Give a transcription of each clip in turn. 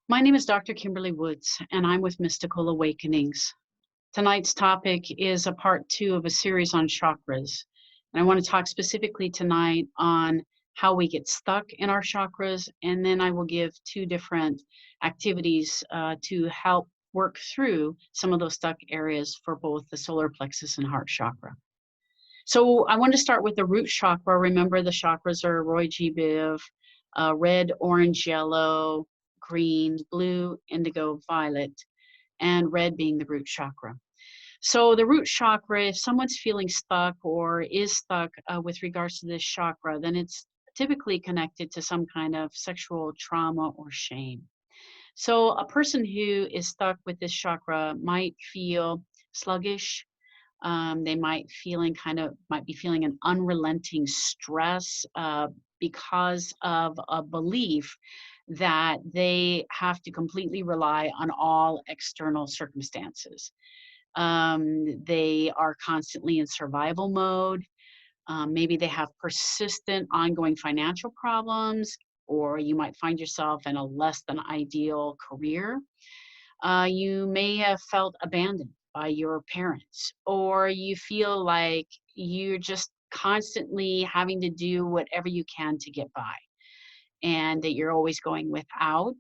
My name is Dr. Kimberlee Woods, and I'm with Mystical Awakenings. Tonight's topic is a part 2 of a series on chakras. And I want to talk specifically tonight on how we get stuck in our chakras, and then I will give 2 different activities to help work through some of those stuck areas for both the solar plexus and heart chakra. So I want to start with the root chakra. Remember, the chakras are Roy G. Biv, red, orange, yellow, green, blue, indigo, violet, and red being the root chakra. So the root chakra, if someone's feeling stuck or is stuck with regards to this chakra, then it's typically connected to some kind of sexual trauma or shame. So a person who is stuck with this chakra might feel sluggish. They might be feeling an unrelenting stress because of a belief that they have to completely rely on all external circumstances. They are constantly in survival mode. Maybe they have persistent, ongoing financial problems, or you might find yourself in a less than ideal career. You may have felt abandoned by your parents, or you feel like you're just constantly having to do whatever you can to get by, and that you're always going without.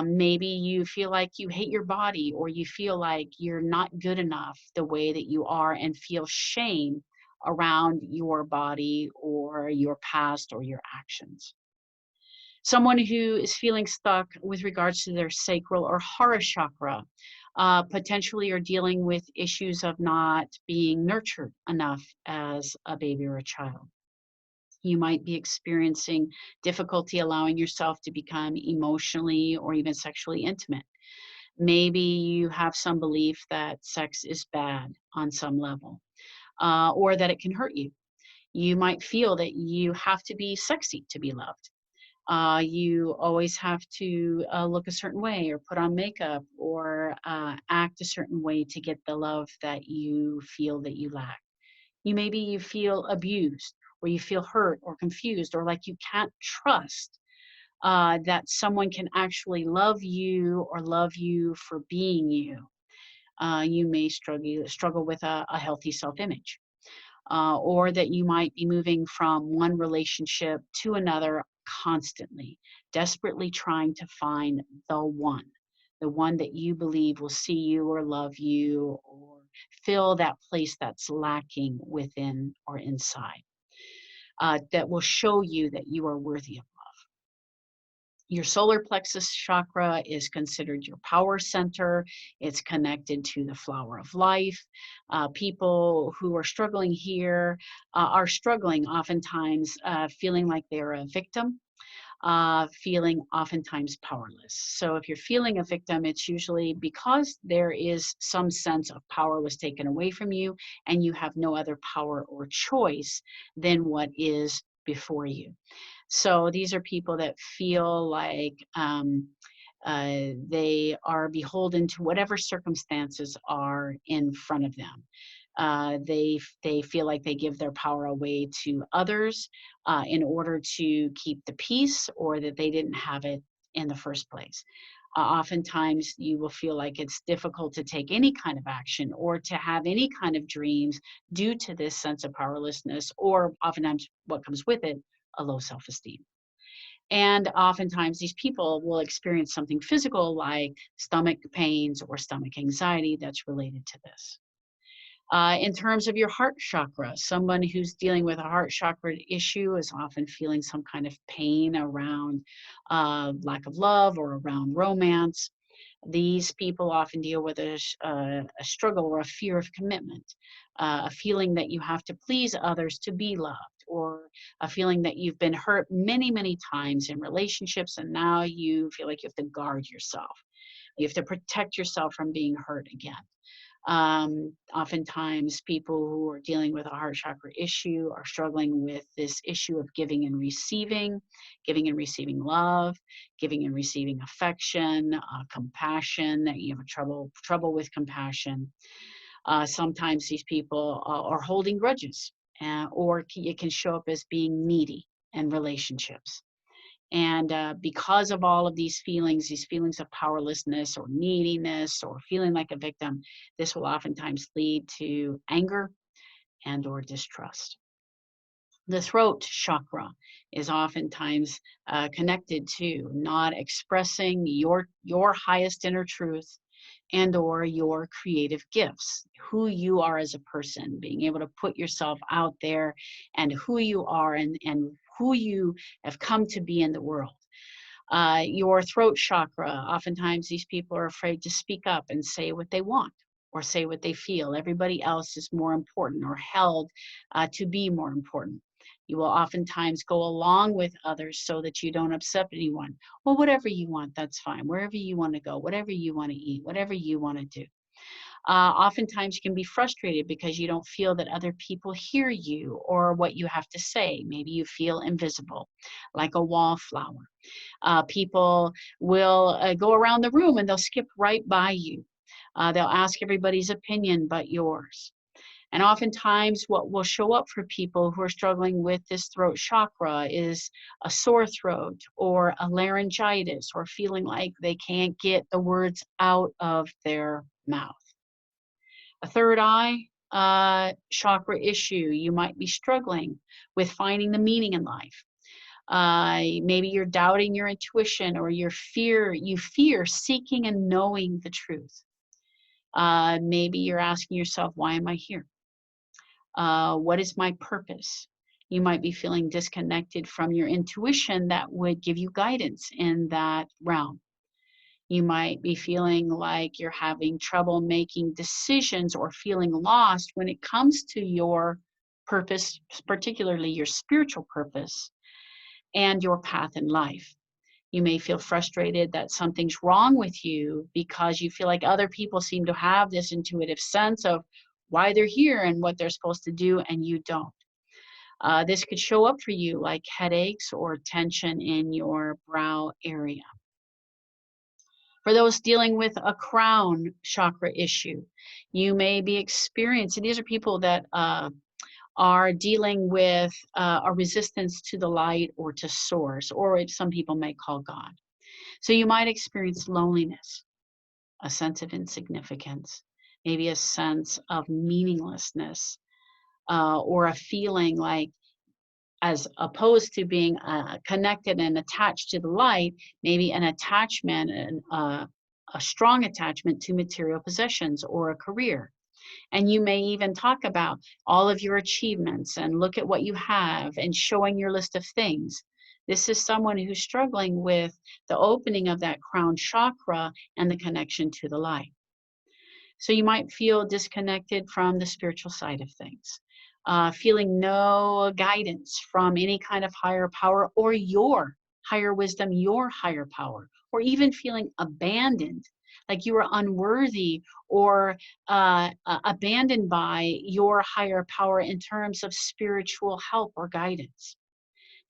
Maybe you feel like you hate your body, or you feel like you're not good enough the way that you are and feel shame around your body or your past or your actions. Someone who is feeling stuck with regards to their sacral or hara chakra potentially are dealing with issues of not being nurtured enough as a baby or a child. You might be experiencing difficulty allowing yourself to become emotionally or even sexually intimate. Maybe you have some belief that sex is bad on some level, or that it can hurt you. You might feel that you have to be sexy to be loved. You always have to look a certain way or put on makeup or act a certain way to get the love that you feel that you lack. Maybe you feel abused, or you feel hurt or confused, or like you can't trust that someone can actually love you or love you for being you. You may struggle with a healthy self-image. Or that you might be moving from one relationship to another constantly, desperately trying to find the one that you believe will see you or love you or fill that place that's lacking within or inside, that will show you that you are worthy of love. Your solar plexus chakra is considered your power center. It's connected to the flower of life. People who are struggling here are struggling oftentimes feeling like they're a victim, feeling oftentimes powerless. So if you're feeling a victim, it's usually because there is some sense of power was taken away from you and you have no other power or choice than what is before you. So these are people that feel like they are beholden to whatever circumstances are in front of them. They feel like they give their power away to others in order to keep the peace, or that they didn't have it in the first place. Oftentimes you will feel like it's difficult to take any kind of action or to have any kind of dreams due to this sense of powerlessness, or oftentimes what comes with it, a low self-esteem. And oftentimes these people will experience something physical like stomach pains or stomach anxiety that's related to this. In terms of your heart chakra, someone who's dealing with a heart chakra issue is often feeling some kind of pain around lack of love or around romance. These people often deal with a struggle or a fear of commitment, a feeling that you have to please others to be loved, or a feeling that you've been hurt many, many times in relationships, and now you feel like you have to guard yourself. You have to protect yourself from being hurt again. Oftentimes people who are dealing with a heart chakra issue are struggling with this issue of giving and receiving love, giving and receiving affection, compassion, that you have trouble with compassion. Sometimes these people are holding grudges, or it can show up as being needy in relationships. And because of all of these feelings of powerlessness or neediness or feeling like a victim, this will oftentimes lead to anger and or distrust. The throat chakra is oftentimes connected to not expressing your highest inner truth and or your creative gifts, who you are as a person, being able to put yourself out there and who you are and who you have come to be in the world. Your throat chakra, oftentimes these people are afraid to speak up and say what they want or say what they feel. Everybody else is more important or held to be more important. You will oftentimes go along with others so that you don't upset anyone. Well, whatever you want, that's fine. Wherever you want to go, whatever you want to eat, whatever you want to do. Oftentimes you can be frustrated because you don't feel that other people hear you or what you have to say. Maybe you feel invisible, like a wallflower. People will go around the room and they'll skip right by you. They'll ask everybody's opinion but yours. And oftentimes, what will show up for people who are struggling with this throat chakra is a sore throat or a laryngitis or feeling like they can't get the words out of their mouth. A third eye chakra issue, you might be struggling with finding the meaning in life. Maybe you're doubting your intuition or you fear seeking and knowing the truth. Maybe you're asking yourself, why am I here? What is my purpose? You might be feeling disconnected from your intuition that would give you guidance in that realm. You might be feeling like you're having trouble making decisions or feeling lost when it comes to your purpose, particularly your spiritual purpose and your path in life. You may feel frustrated that something's wrong with you because you feel like other people seem to have this intuitive sense of why they're here and what they're supposed to do, and you don't. This could show up for you like headaches or tension in your brow area. For those dealing with a crown chakra issue, you may be experiencing, these are people that are dealing with a resistance to the light or to source, or some people may call God. So you might experience loneliness, a sense of insignificance, maybe a sense of meaninglessness, or a feeling like, as opposed to being connected and attached to the light, maybe an attachment, and a strong attachment to material possessions or a career. And you may even talk about all of your achievements and look at what you have and showing your list of things. This is someone who's struggling with the opening of that crown chakra and the connection to the light. So you might feel disconnected from the spiritual side of things, feeling no guidance from any kind of higher power or your higher wisdom, your higher power, or even feeling abandoned, like you are unworthy or abandoned by your higher power in terms of spiritual help or guidance.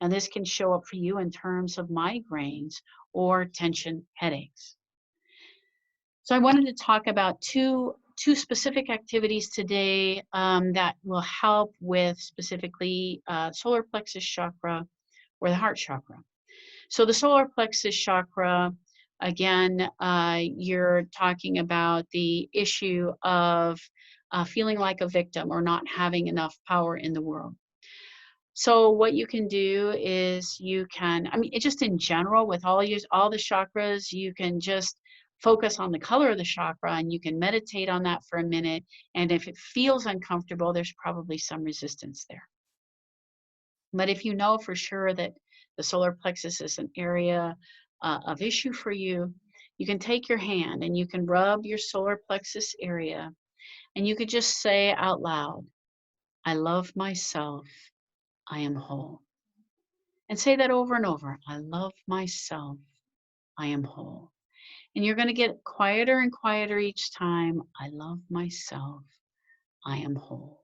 Now, this can show up for you in terms of migraines or tension headaches. So I wanted to talk about two specific activities today that will help with specifically solar plexus chakra or the heart chakra. So the solar plexus chakra, again, you're talking about the issue of feeling like a victim or not having enough power in the world. So what you can do is you can, I mean, it just in general with all the chakras, you can just focus on the color of the chakra and you can meditate on that for a minute. And if it feels uncomfortable, there's probably some resistance there. But if you know for sure that the solar plexus is an area of issue for you, you can take your hand and you can rub your solar plexus area and you could just say out loud, I love myself. I am whole. And say that over and over. I love myself. I am whole. And you're going to get quieter and quieter each time. I love myself. I am whole.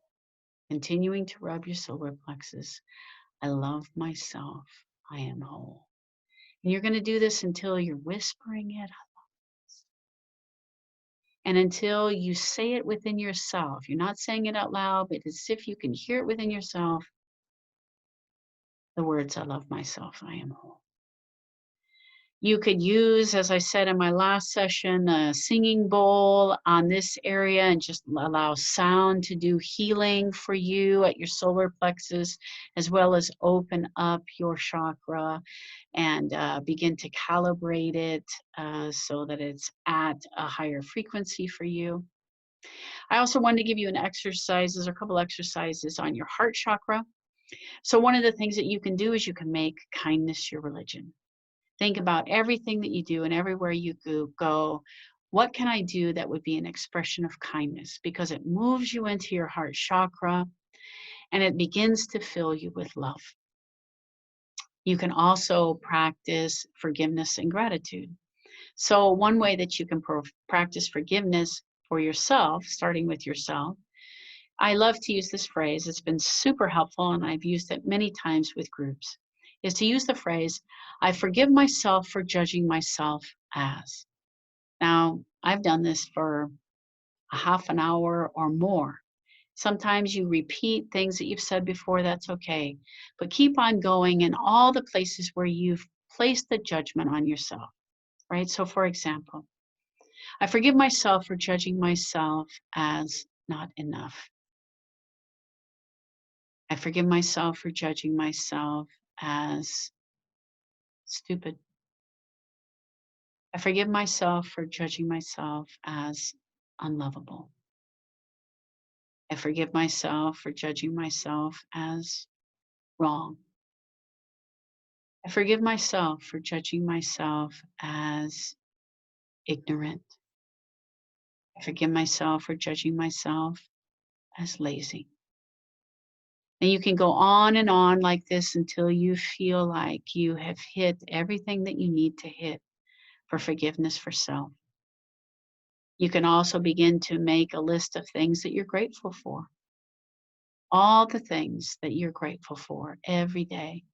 Continuing to rub your solar plexus. I love myself. I am whole. And you're going to do this until you're whispering it. And until you say it within yourself. You're not saying it out loud, but it's as if you can hear it within yourself. The words, I love myself. I am whole. You could use, as I said in my last session, a singing bowl on this area and just allow sound to do healing for you at your solar plexus, as well as open up your chakra and begin to calibrate it so that it's at a higher frequency for you. I also wanted to give you a couple exercises on your heart chakra. So one of the things that you can do is you can make kindness your religion. Think about everything that you do and everywhere you go. What can I do that would be an expression of kindness? Because it moves you into your heart chakra and it begins to fill you with love. You can also practice forgiveness and gratitude. So one way that you can practice forgiveness for yourself, starting with yourself, I love to use this phrase. It's been super helpful and I've used it many times with groups, is to use the phrase, I forgive myself for judging myself as. Now, I've done this for a half an hour or more. Sometimes you repeat things that you've said before, that's okay. But keep on going in all the places where you've placed the judgment on yourself, right? So for example, I forgive myself for judging myself as not enough. I forgive myself for judging myself as stupid. I forgive myself for judging myself as unlovable. I forgive myself for judging myself as wrong. I forgive myself for judging myself as ignorant. I forgive myself for judging myself as lazy. And you can go on and on like this until you feel like you have hit everything that you need to hit for forgiveness for self. You can also begin to make a list of things that you're grateful for. All the things that you're grateful for every day.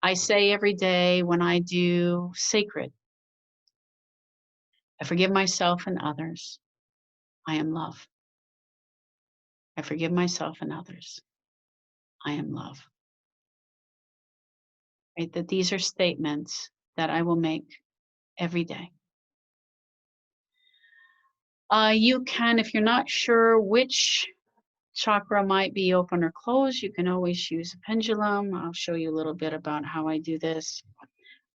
I say every day when I do sacred, I forgive myself and others. I am love. I forgive myself and others. I am love. Right? That these are statements that I will make every day. You can, if you're not sure which chakra might be open or closed, you can always use a pendulum. I'll show you a little bit about how I do this.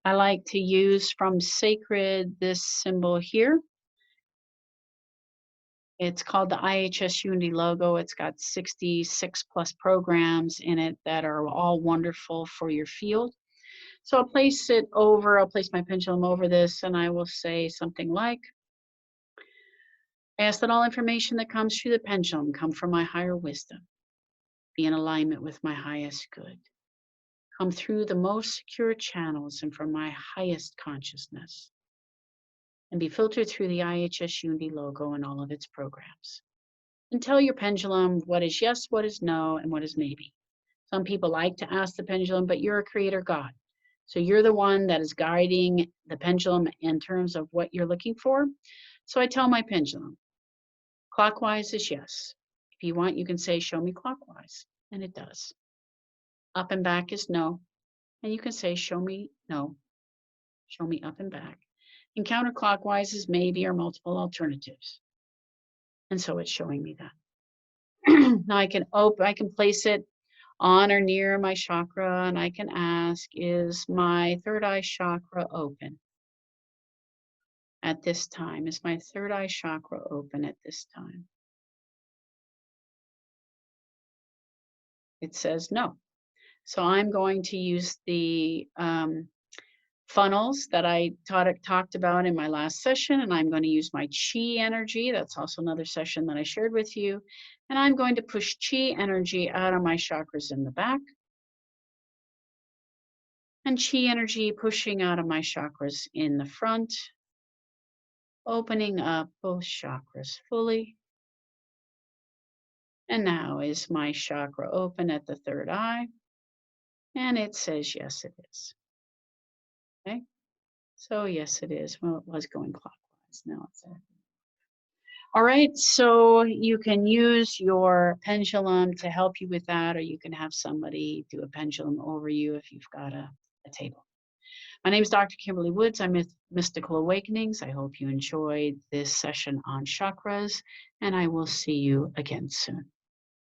I like to use from sacred this symbol here. It's called the IHS Unity logo. It's got 66 plus programs in it that are all wonderful for your field. So I'll place my pendulum over this and I will say something like, I ask that all information that comes through the pendulum come from my higher wisdom, be in alignment with my highest good, come through the most secure channels and from my highest consciousness, and be filtered through the IHS Unity logo and all of its programs. And tell your pendulum what is yes, what is no, and what is maybe. Some people like to ask the pendulum, but you're a creator God. So you're the one that is guiding the pendulum in terms of what you're looking for. So I tell my pendulum, clockwise is yes. If you want, you can say, show me clockwise, and it does. Up and back is no, and you can say, show me no, show me up and back. And counterclockwise is maybe or multiple alternatives. And so it's showing me that. Now I can place it on or near my chakra, and I can ask, is my third eye chakra open at this time? Is my third eye chakra open at this time? It says no. So I'm going to use the funnels that I talked about in my last session, and I'm going to use my chi energy. That's also another session that I shared with you. And I'm going to push chi energy out of my chakras in the back. And chi energy pushing out of my chakras in the front, opening up both chakras fully. And now is my chakra open at the third eye? And it says, yes, it is. Okay. So yes, it is. Well, it was going clockwise. Now it's open. All right. So you can use your pendulum to help you with that, or you can have somebody do a pendulum over you if you've got a table. My name is Dr. Kimberlee Woods. I'm with Mystical Awakenings. I hope you enjoyed this session on chakras, and I will see you again soon.